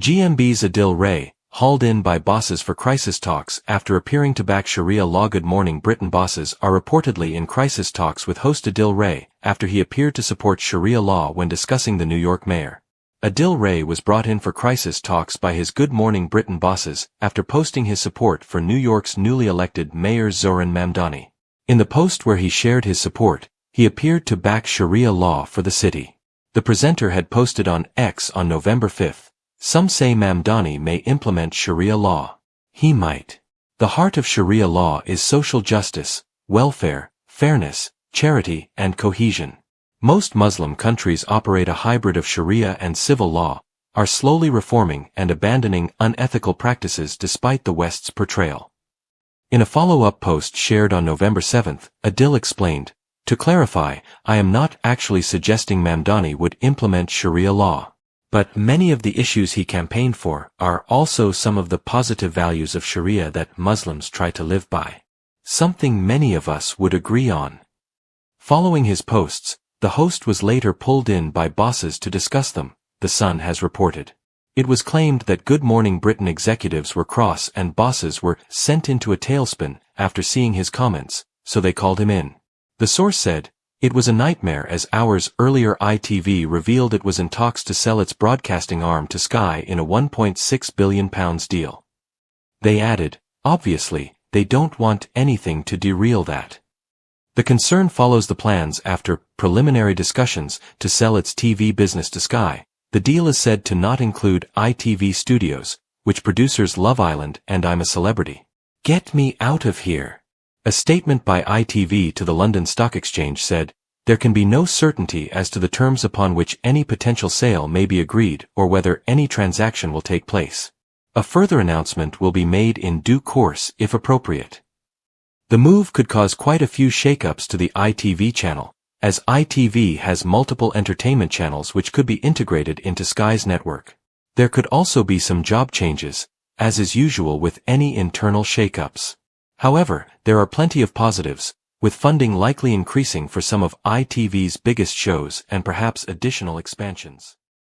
GMB's Adil hauled in by bosses for crisis talks after appearing to back Sharia law. Good Morning Britain bosses are reportedly in crisis talks with host Adil after he appeared to support Sharia law when discussing the New York mayor. Adil was brought in for crisis talks by his Good Morning Britain bosses after posting his support for New York's newly elected Mayor Zohran Mamdani. In the post where he shared his support, he appeared to back Sharia law for the city. The presenter had posted on X on November 5. Some say Mamdani may implement Sharia law. He might. The heart of Sharia law is social justice, welfare, fairness, charity, and cohesion. Most Muslim countries operate a hybrid of Sharia and civil law, are slowly reforming and abandoning unethical practices despite the West's portrayal. In a follow-up post shared on November 7, Adil explained, "To clarify, I am not actually suggesting Mamdani would implement Sharia law. But many of the issues he campaigned for are also some of the positive values of Sharia that Muslims try to live by. Something many of us would agree on." Following his posts, the host was later pulled in by bosses to discuss them, The Sun has reported. It was claimed that Good Morning Britain executives were cross and bosses were sent into a tailspin after seeing his comments, so they called him in. The source said, "It was a nightmare as hours earlier ITV revealed it was in talks to sell its broadcasting arm to Sky in a £1.6 billion deal." They added, "Obviously, they don't want anything to derail that." The concern follows the plans after preliminary discussions to sell its TV business to Sky. The deal is said to not include ITV Studios, which producers Love Island and I'm a Celebrity. "Get me out of here." A statement by ITV to the London Stock Exchange said, "There can be no certainty as to the terms upon which any potential sale may be agreed or whether any transaction will take place. A further announcement will be made in due course if appropriate." The move could cause quite a few shakeups to the ITV channel, as ITV has multiple entertainment channels which could be integrated into Sky's network. There could also be some job changes, as is usual with any internal shakeups. However, there are plenty of positives, with funding likely increasing for some of ITV's biggest shows and perhaps additional expansions.